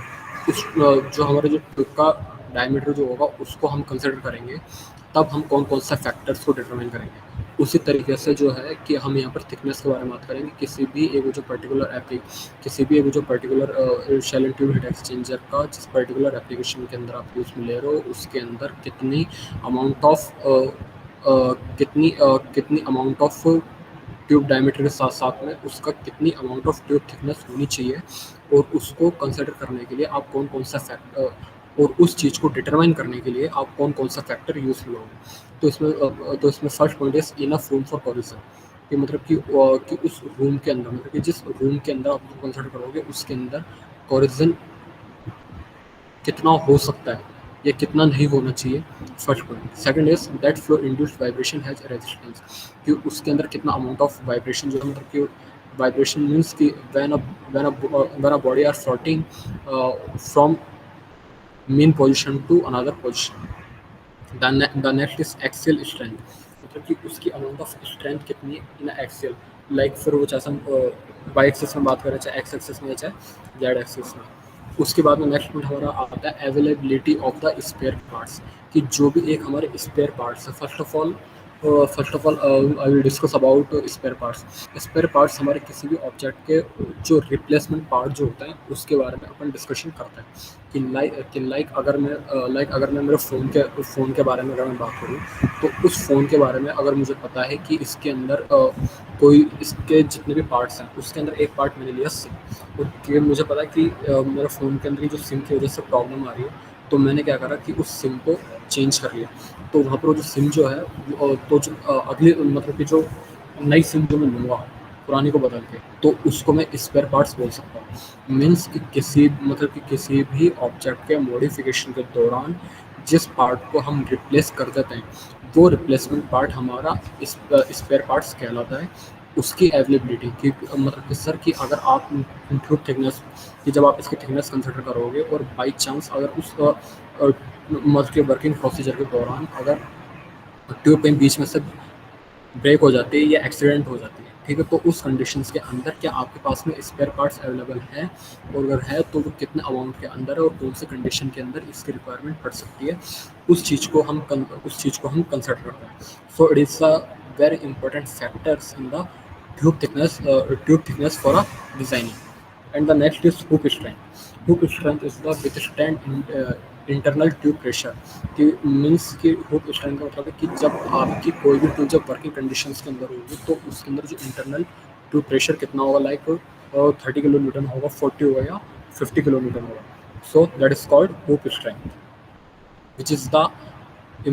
जो हमारे जो ट्यूब का डायमीटर जो होगा उसको हम कंसिडर करेंगे, तब हम कौन कौन सा फैक्टर्स को डिटरमाइन करेंगे। उसी तरीके से जो है कि हम यहाँ पर थिकनेस के बारे में बात करेंगे, किसी भी एक जो particular shell and tube heat exchanger का जिस पर्टिकुलर एप्लीकेशन के अंदर आप यूज़ में ले रहे हो उसके अंदर कितनी अमाउंट ऑफ ट्यूब डायमीटर के साथ साथ में उसका कितनी अमाउंट ऑफ ट्यूब थिकनेस होनी चाहिए, और उसको कंसिडर करने के लिए आप कौन कौन सा फैक्टर और उस चीज़ को डिटरमाइन करने के लिए आप कौन कौन सा फैक्टर यूज़ करोगे। तो इसमें first point is enough room for corrosion, कि मतलब कि उस रूम के अंदर मतलब कि जिस रूम के अंदर आप कंसिडर करोगे उसके अंदर कोरिजन कितना हो सकता है या कितना नहीं होना चाहिए, first point. Second is that flow induced vibration has resistance, कि उसके अंदर कितना अमाउंट ऑफ वाइब्रेशन जो है मतलब कि वाइब्रेशन मीन्स कि when a body are floating from main position to another position. The next is axial strength, मतलब कि उसकी अमाउंट ऑफ स्ट्रेंथ कितनी इन एक्सियल, लाइक फिर वो चाहे हम वाई एक्सिस में बात करें चाहे एक्स एक्सिस में चाहे जेड एक्सिस में। उसके बाद में नेक्स्ट पॉइंट हमारा आता है availability of the spare parts, कि जो भी एक हमारे स्पेयर पार्ट्स है। First of all I will discuss about spare parts. Spare parts हमारे किसी भी ऑब्जेक्ट के जो रिप्लेसमेंट पार्ट जो होता है उसके बारे में अपन डिस्कशन करते हैं, कि लाइक अगर मैं मेरे फ़ोन के बारे में अगर मैं बात करूँ तो उस फ़ोन के बारे में अगर मुझे पता है कि इसके अंदर कोई इसके जितने भी पार्ट्स हैं उसके अंदर एक पार्ट मैंने लिया सिम, और मुझे पता है कि मेरे फ़ोन के अंदर जो सिम की वजह से प्रॉब्लम आ रही है, तो तो मैंने क्या करा कि उस सिम को चेंज कर लिया। तो वहाँ पर वो जो सिम जो है तो जो अगली मतलब कि जो नई सिम जो मैं लूँगा पुरानी को बदल के, तो उसको मैं स्पेयर पार्ट्स बोल सकता हूँ। मीन्स कि किसी भी ऑब्जेक्ट के मॉडिफिकेशन के दौरान जिस पार्ट को हम रिप्लेस कर देते हैं, वो रिप्लेसमेंट पार्ट हमारा स्पेयर पार्ट्स कहलाता है। उसकी अवेलेबिलिटी की मतलब कि सर कि अगर आप ट्यूब थिकनेस कि जब आप इसकी थिकनेस कंसिडर करोगे और बाई चांस अगर उस मतलब के वर्किंग प्रोसीजर के दौरान अगर ट्यूब कहीं बीच में से ब्रेक हो जाती है या एक्सीडेंट हो जाती है, ठीक है, तो उस कंडीशंस के अंदर क्या आपके पास में स्पेयर पार्ट्स अवेलेबल है, और अगर है तो वो कितने अमाउंट के अंदर है और कौन से कंडीशन के अंदर इसकी रिक्वायरमेंट पड़ सकती है, उस चीज़ को हम कंसिडर करते हैं। So it is a very important factors in the tube thickness for a designing. And the next is hook strength. Hook strength is the withstand internal tube pressure कि मीन्स कि हुक स्ट्रेंथ का मतलब है कि जब आपकी कोई भी ट्यूब जब वर्किंग कंडीशंस के अंदर होगी तो उसके अंदर जो इंटरनल ट्यूब प्रेशर कितना होगा, लाइक 30 किलो न्यूटन होगा, 40 होगा या 50 किलो न्यूटन होगा. So that is called hook strength, which is the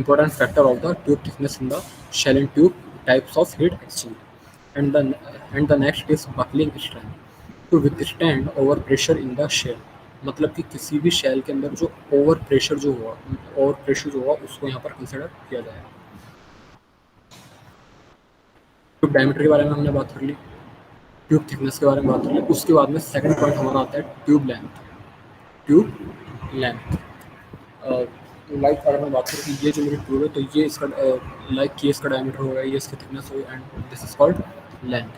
important factor of the tube thickness in the shell and tube types of heat exchange. And the next is buckling strength to withstand over pressure in the shell. मतलब कि किसी भी shell के अंदर जो over pressure जो हुआ उसको यहाँ पर कंसिडर किया जाएगा. ट्यूब डायमीटर के बारे में हमने बात कर ली, ट्यूब थिकनेस के बारे में बात कर ली. उसके बाद में सेकंड पॉइंट हमारा आता है tube length. Tube length like अगर मैं बात करूँ कि ये जो मेरी ट्यूब है तो ये इसका लाइक ये इसका डायमीटर होगा, ये इसकी थिकनेस होगी, and this is called length.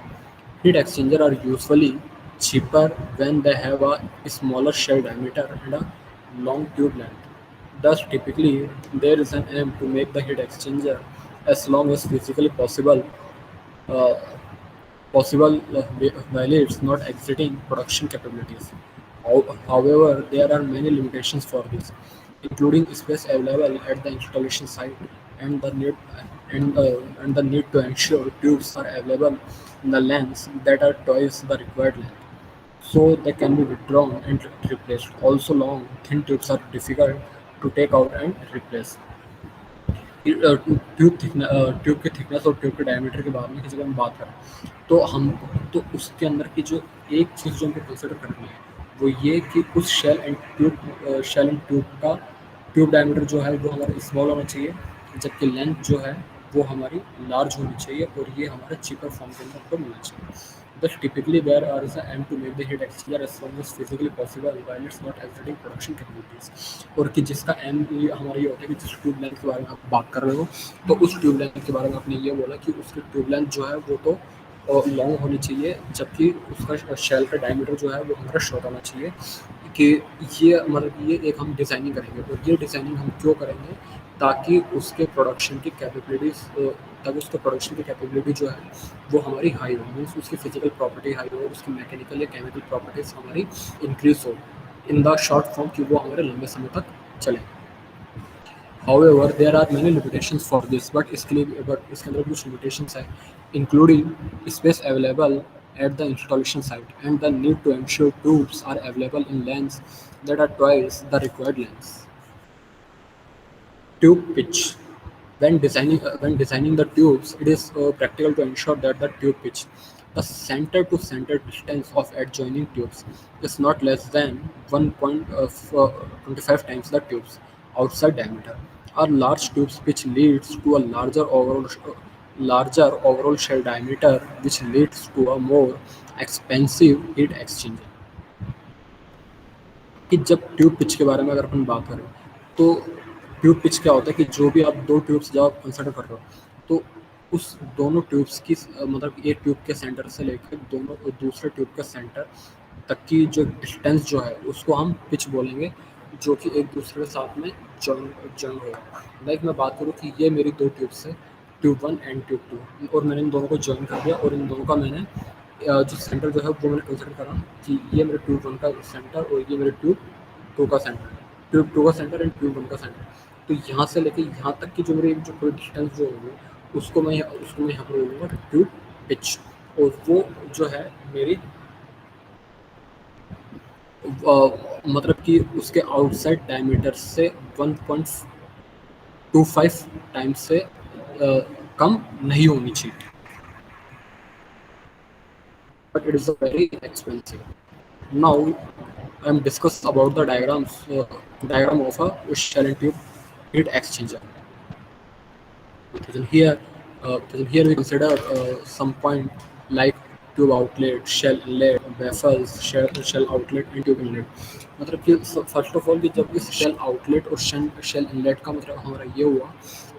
Heat exchanger are usually cheaper when they have a smaller shell diameter and a long tube length. Thus, typically, there is an aim to make the heat exchanger as long as physically uh, while it's not exceeding production capabilities. However, there are many limitations for this, including space available at the installation site and the need to ensure tubes are available in the lengths that are twice the required length, so they can be withdrawn and replaced. Also, long, thin tubes are difficult to take out and replace. Tube की thickness और tube के diameter के बारे में जब हम बात करें तो उसके अंदर की जो एक चीज़ जो हमको कंसिडर करनी है वो ये कि उस शेल एंड ट्यूब का ट्यूब डायमीटर जो है वो हमारा स्मॉल होना चाहिए, जबकि लेंथ जो है वो हमारी लार्ज होनी चाहिए और ये हमारे चीपर फॉर्म के अंदर हमको मिलना चाहिए. Thus, typically, there is an aim to make the heat exchanger as long as physically possible while it's not exceeding production capabilities. और कि जिसका एम हमारा ये होता है कि जिस ट्यूब लेंथ के बारे में आप बात कर रहे हो तो उस ट्यूब लेंथ के बारे में आपने ये बोला कि उसकी ट्यूब लेंथ जो है वो तो लॉन्ग होनी चाहिए, जबकि उसका शेल का डायमीटर जो है वो हमारा शॉर्ट होना चाहिए. कि ये मतलब ये एक हम डिज़ाइनिंग करेंगे, तो ये डिज़ाइनिंग हम क्यों करेंगे, ताकि उसके प्रोडक्शन की कैपेबिलिटी जो है वो हमारी हाई हो, मीन्स उसकी फिजिकल प्रॉपर्टी हाई हो, उसकी मैकेनिकल या केमिकल प्रॉपर्टीज हमारी इंक्रीज हो इन द शॉर्ट फॉर्म कि वो हमारे लंबे समय तक चले. However, there are many limitations for this, but इसके अंदर कुछ limitations है, including space available at the installation site and the need to ensure tubes are available in lengths that are twice the required lengths. Tube pitch. When designing the tubes, it is practical to ensure that the tube pitch, the center-to-center distance of adjoining tubes, is not less than 1.25 times the tube's outside diameter. A large tube's pitch leads to a larger overall shell diameter, which leads to a more expensive heat exchanger. कि जब tube pitch के बारे में अगर अपन बात करें तो tube pitch क्या होता है कि जो भी आप दो ट्यूब्स जब आप कंसिडर कर रहे हो तो उस दोनों ट्यूब्स की मतलब एक ट्यूब के सेंटर से लेकर दोनों दूसरे ट्यूब के सेंटर तक की जो डिस्टेंस जो है उसको हम पिच बोलेंगे, जो कि एक दूसरे के साथ में जॉइन होगा. लाइक मैं बात करूँ कि ये मेरी दो ट्यूब्स है, ट्यूब 1 एंड ट्यूब 2, और मैंने इन दोनों को जॉइन कर दिया और इन दोनों का मैंने जो सेंटर जो है वो मैंने कंसिडर करा कि ये मेरे ट्यूब 1 का सेंटर और ये मेरे ट्यूब 2 का सेंटर, ट्यूब 2 का सेंटर एंड ट्यूब 1 का सेंटर. तो यहाँ से लेके यहाँ तक की जो मेरी जो पूरी डिस्टेंस जो होगी उसको मैं यहाँ पर बोलूँगा ट्यूब पिच, और वो जो है मेरी मतलब कि उसके आउटसाइड डायमीटर से 1.25 टाइम्स से कम नहीं होनी चाहिए, but it is a very expensive. Now I am discuss about the diagram of a shell and tube heat exchanger. Then here we consider some point like tube outlet, shell inlet, baffles, shell outlet and tube inlet. मतलब कि first of all कि जब इस shell outlet और shell inlet का मतलब हमारा ये हुआ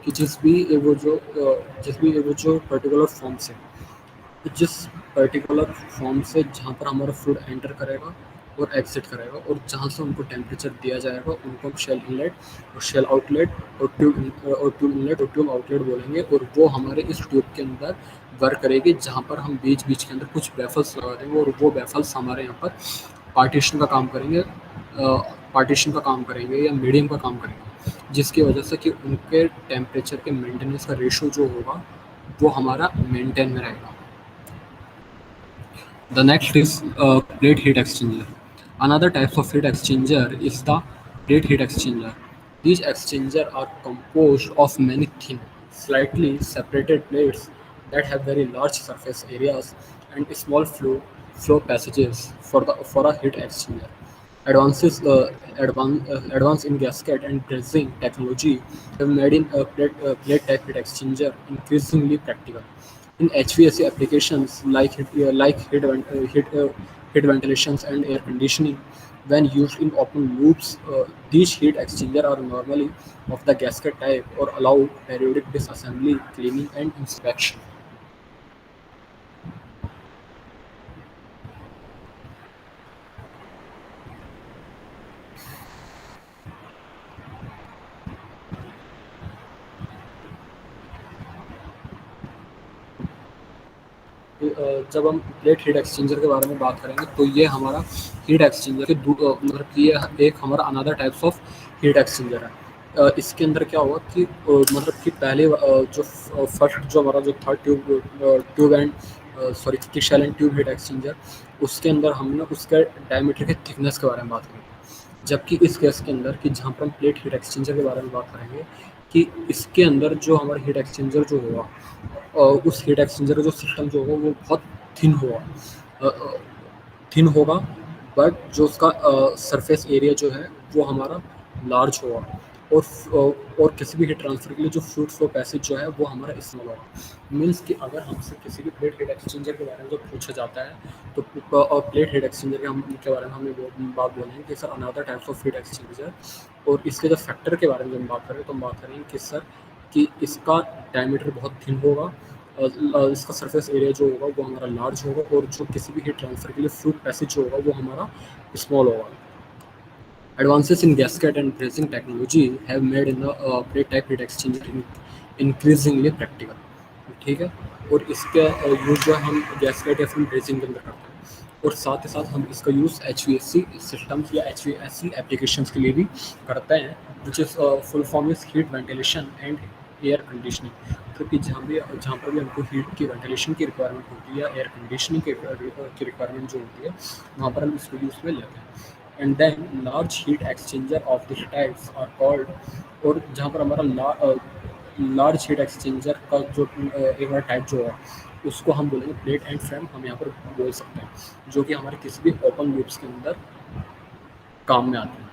कि जिस भी वो जो पर्टिकुलर फॉर्म से जिस पर्टिकुलर फॉर्म से जहाँ पर हमारा फूड एंटर करेगा और एग्जिट करेगा और जहाँ से उनको टेम्परेचर दिया जाएगा उनको हम शेल इनलेट और शेल आउटलेट और ट्यूब इनलेट और ट्यूब आउटलेट बोलेंगे, और वो हमारे इस ट्यूब के अंदर वर्क करेगी जहाँ पर हम बीच बीच के अंदर कुछ बैफल्स लगा देंगे और वो बैफल्स हमारे यहाँ पर पार्टीशन का काम करेंगे पार्टीशन का काम करेंगे या मीडियम का काम करेंगे, जिसकी वजह से कि उनके टेम्परेचर के मेंटेनेंस का रेशो जो होगा वो हमारा मेंटेन में रहेगा। The next is plate heat exchanger. Another type of heat exchanger is the plate heat exchanger. These exchangers are composed of many thin, slightly separated plates that have very large surface areas and small flow passages for a heat exchanger. Advance in gasket and brazing technology have made in plate type heat exchanger increasingly practical. In HVAC applications heat ventilations and air conditioning, when used in open loops, these heat exchangers are normally of the gasket type or allow periodic disassembly, cleaning, and inspection. जब हम plate heat exchanger के बारे में बात करेंगे तो ये हमारा हीट एक्सचेंजर मतलब कि ये एक हमारा another types of heat exchanger है। इसके अंदर क्या हुआ कि मतलब कि पहले जो फर्स्ट जो हमारा जो था ट्यूब एंड सॉरी कि shell and tube heat exchanger, उसके अंदर हमने उसके डायमीटर के थिकनेस के बारे में बात करी, जबकि इस केस के अंदर कि जहाँ पर हम प्लेट हीट एक्सचेंजर के बारे में बात करेंगे कि इसके अंदर जो हमारा हीट एक्सचेंजर जो होगा उस हीट एक्सचेंजर का जो सिस्टम जो होगा वो बहुत थिन होगा थिन होगा, बट जो उसका सरफेस एरिया जो है वो हमारा लार्ज होगा, और किसी भी हीट ट्रांसफर के लिए जो फ्लूइड फ्लो पैसेज जो है वो हमारा स्मॉल होगा। मीन्स कि अगर हमसे किसी भी प्लेट हीट एक्सचेंजर के बारे में जो पूछा जाता है तो प्लेट हीट एक्सचेंजर के बारे में हमें बात बोलेंगे कि sir another types of heat exchanger, और इसके जो फैक्टर के बारे में जब हम बात करें तो हम बात करेंगे कि सर कि इसका डायमीटर बहुत थिन होगा, इसका सरफेस एरिया जो होगा वो हमारा लार्ज होगा, और जो किसी भी हीट ट्रांसफर के लिए फ्लूइड पैसेज जो होगा वो हमारा स्मॉल होगा। Advances in gasket and brazing technology have made in the plate type heat exchanger increasingly practical. ठीक है, और इसका यूज़ जो है हम गैसकेट या फिर ब्रेजिंग के अंदर करते हैं, और साथ ही साथ हम इसका यूज़ HVAC सिस्टम्स या HVAC एप्लीकेशंस के लिए भी करते हैं, which is full form is heat ventilation and air conditioning. तो कि जहाँ पर भी हमको हीट की वेंटिलेशन की रिक्वायरमेंट होती है या एयर कंडीशनिंग की रिक्वायरमेंट जो होती है वहाँ पर हम इसको यूज़ में लेते हैं। And then large heat exchanger of this types are called, और जहाँ पर हमारा लार्ज हीट एक्सचेंजर का जो एक बार टाइप जो है उसको हम बोलेंगे प्लेट एंड फ्रेम, हम यहाँ पर बोल सकते हैं, जो कि हमारे किसी भी ओपन लूप्स के अंदर काम में आते हैं।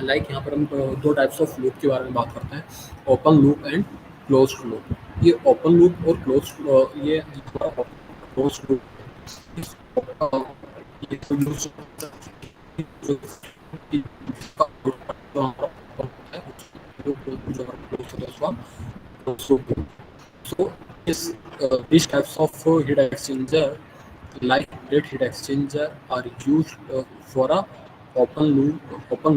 लाइक यहाँ पर हम दो टाइप्स ऑफ लूप के बारे में बात करते हैं, open loop and close loop. ये ओपन लूप और ये close loop so these types of heat exchanger like plate heat exchanger are used for a open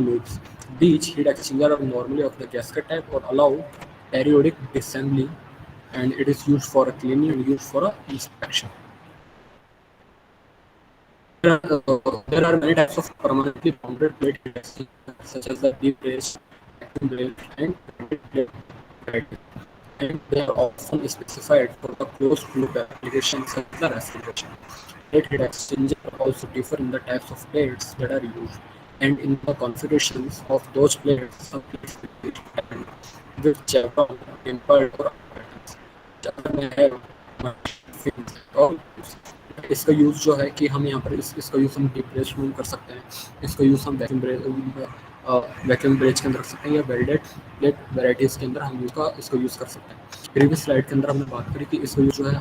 loops. These heat exchanger are normally of the gasket type or allow periodic disassembly, and it is used for a cleaning and used for a inspection. There are many types of permanently bounded plate heat exchangers such as the deep brace, vacuum brace, and plate plate, and they are often specified for the closed loop applications such as the refrigeration. Plate heat exchangers also differ in the types of plates that are used. and in the configurations of those plates, some plates will be patterned with chevron, tempered or patterns. अगर मैं है fins और इसका use जो है कि हम यहाँ पर इसका यूज़ हम डिप्रेस में कर सकते हैं, इसका यूज़ हम वैक्यूम ब्रेज के अंदर रख सकते हैं या वेल्डेड प्लेट वेराइटीज़ के अंदर हम इसका यूज़ कर सकते हैं। प्रीवियस स्लाइड के अंदर हमने बात करी कि इसका यूज़ जो है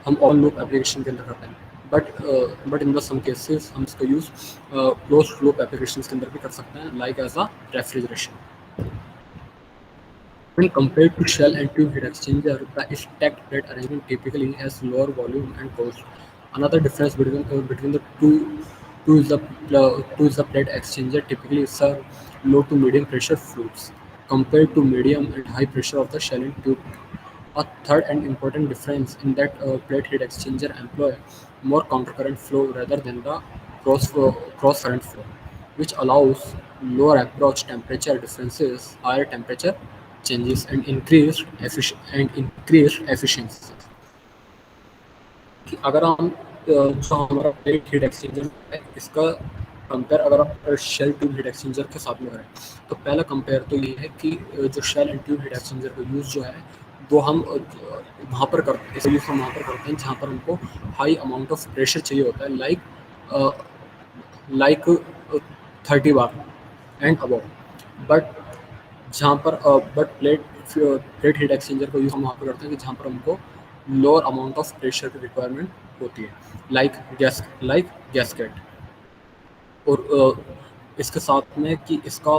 हम ऑन लूप एप्लीकेशन के अंदर करते हैं, but in the some cases हम इसका यूज़ क्लोज लूप एप्लीकेशन के अंदर भी कर सकते हैं, like as a refrigeration. When compared to shell and tube heat exchanger, the stacked plate arrangement typically has lower volume and cost. Another difference between the two is the plate exchanger typically serve low to medium pressure fluids compared to medium and high pressure of the shell and tube. A third and important difference in that plate heat exchanger employ more countercurrent flow rather than the cross current flow, which allows lower approach temperature differences, higher temperature changes, and increased efficiency. कि अगर हम जो हमारा plate heat exchanger है इसका compare अगर आप shell tube heat exchanger के साथ में करें, तो पहला कंपेयर तो ये है कि जो shell and tube heat exchanger का यूज़ जो है वो हम वहाँ पर करते हैं, इसका यूज़ हम वहाँ पर करते हैं जहाँ पर हमको हाई अमाउंट ऑफ प्रेशर चाहिए होता है, like 30 bar and above. But जहाँ पर प्लेट हीट एक्सचेंजर को यूज़ हम वहाँ पर करते हैं कि जहाँ पर हमको लोअर अमाउंट ऑफ प्रेशर की रिक्वायरमेंट होती है, लाइक गैसकेट। और इसके साथ में कि इसका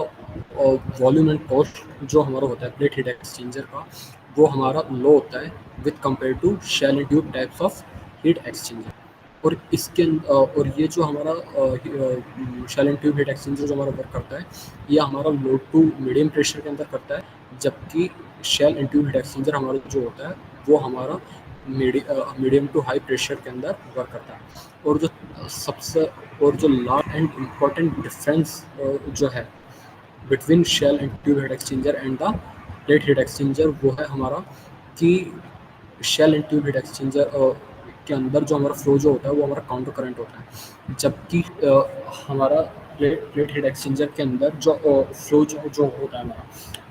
वॉल्यूम एंड कॉस्ट जो हमारा होता है प्लेट हीट एक्सचेंजर का, वो हमारा लो होता है with compare to shell and tube types of heat exchanger. और और ये जो हमारा shell and tube heat exchanger जो हमारा वर्क करता है, ये हमारा लो टू मीडियम प्रेशर के अंदर करता है, जबकि shell and tube heat exchanger हमारा जो होता है वो हमारा मीडियम टू हाई प्रेशर के अंदर वर्क करता है। और जो लास्ट एंड इम्पॉर्टेंट डिफरेंस जो है between shell and tube heat exchanger and the plate heat exchanger, वो है हमारा कि shell and tube heat exchanger के अंदर जो हमारा फ्लो जो होता है वो हमारा काउंटर करंट होता है, जबकि हमारा प्लेट हीट एक्सचेंजर के अंदर जो फ्लो जो होता है हमारा,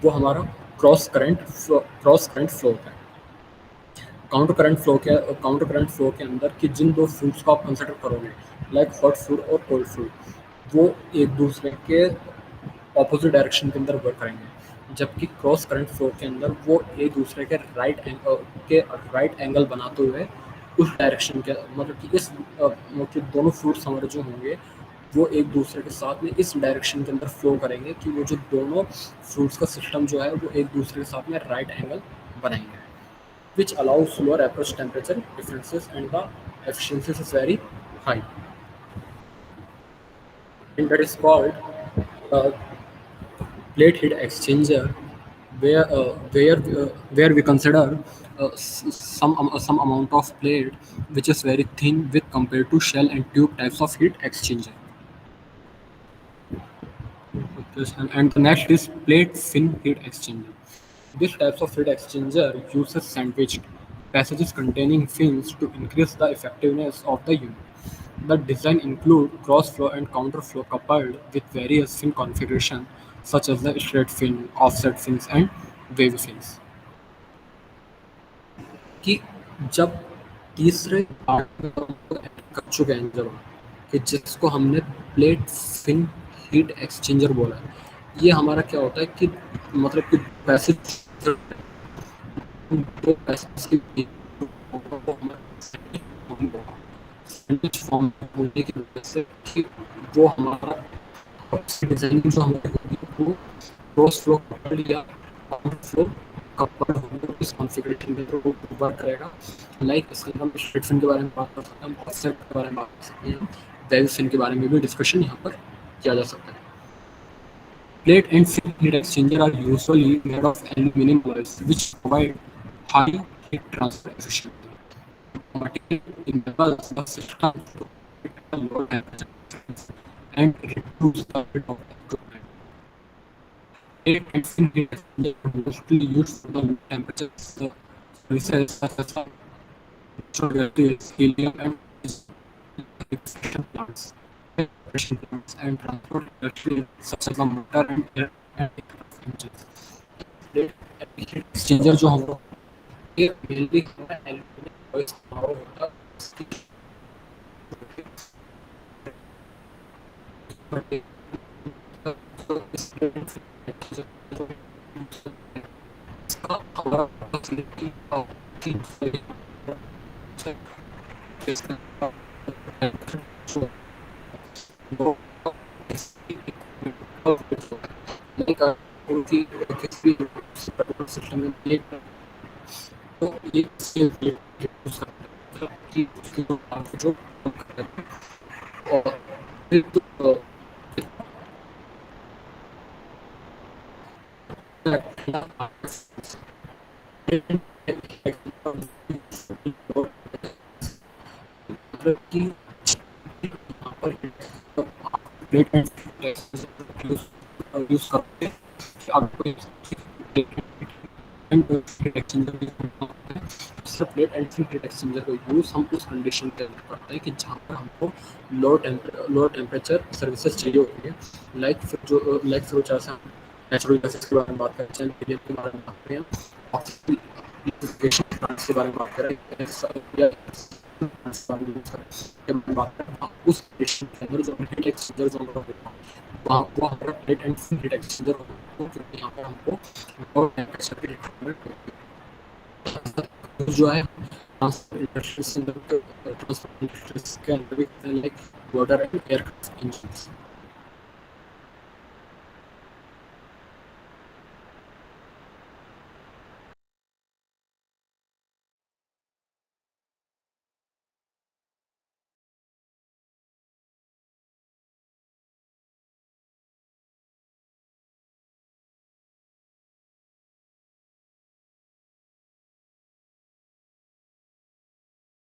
वो हमारा क्रॉस करंट फ्लो होता है। काउंटर करंट फ्लो के अंदर कि जिन दो फ्लूइड्स को आप कंसिडर करोगे, लाइक हॉट फ्लूइड और कोल्ड फ्लूइड, वो एक दूसरे के ऑपोजिट डायरेक्शन के अंदर वर्क करेंगे, जबकि क्रॉस करंट फ्लो के अंदर वो एक दूसरे के राइट एंगल बनाते हुए उस डायरेक्शन के मतलब कि इस मतलब दोनों फ्लूइड्स हमारे जो होंगे वो एक दूसरे के साथ में इस डायरेक्शन के अंदर फ्लो करेंगे कि वो जो दोनों फ्लूइड्स का सिस्टम जो है वो एक दूसरे के साथ में राइट एंगल बनाएंगे, which allows lower approach temperature differences and the efficiency is very high. And that is called plate heat exchanger, where we consider some amount of plate which is very thin with compared to shell and tube types of heat exchanger. And the next is plate fin heat exchanger. This types of heat exchanger uses sandwiched passages containing fins to increase the effectiveness of the unit. The design include cross flow and counter flow coupled with various fin configurations such as the straight fin, offset fins, and wavy fins. कि जब तीसरे part में कर चुके हैं जब कि जिसको हमने प्लेट फिन हीट एक्सचेंजर बोला है, ये हमारा क्या होता है कि मतलब कि पैसेज दो पैसेज की फॉर्म होने की वजह से कि वो हमारा डिजाइनिंग जो हमारी होगी वो क्रॉस फ्लो कपल्ड या काउंटर फ्लो कपल्ड होकर इस कॉन्फ़िगरेशन के थ्रू वर्क करेगा। लाइक इसके अंदर हम स्ट्रेट फिन के बारे में बात कर सकते हैं, ऑफसेट के बारे में बात कर सकते हैं, वेव फिन के बारे में भी डिस्कशन यहाँ पर किया जा सकता है। Plate and fin heat exchanger are usually made of aluminum alloys, which provide high heat transfer efficiency. The material enables the system to operate at a lower temperature and reduce the weight of equipment. Plate and fin heat exchanger are mostly used for the low temperature services such as natural gases, helium, and liquefaction plants. And transport industry सबसे ज़्यादा motor and air engine exchanger जो हम ये mainly होता उनकी किसी system में तो ये यूज करते हैं कि उसकी जो और फिर यूज करते हैं आपको प्लेट एंड हीट एक्सचेंजर का यूज हम उस कंडीशन के अंदर करते हैं कि जहाँ पर हमको लो टेम्परेचर सर्विसेज चाहिए होती है लाइक फ्लो चार्ट से हम नेचुरल गैसेस के बारे में बात करते हैं मीडियम के बारे में बात करें ऑक्सीडेशन प्लांट्स के बारे में बात करें उस कंडीशन के अंदर जो हीट एक्सचेंजर जो हमारा होता है वहाँ वो हमारा प्लेट एंड हीट एक्सचेंजर होता है क्योंकि यहाँ पर हमको लो टेम्परेचर की रिक्वायरमेंट जो है ट्रांसपोर्ट इंडस्ट्रीज के अंदर भी like water and aircraft engine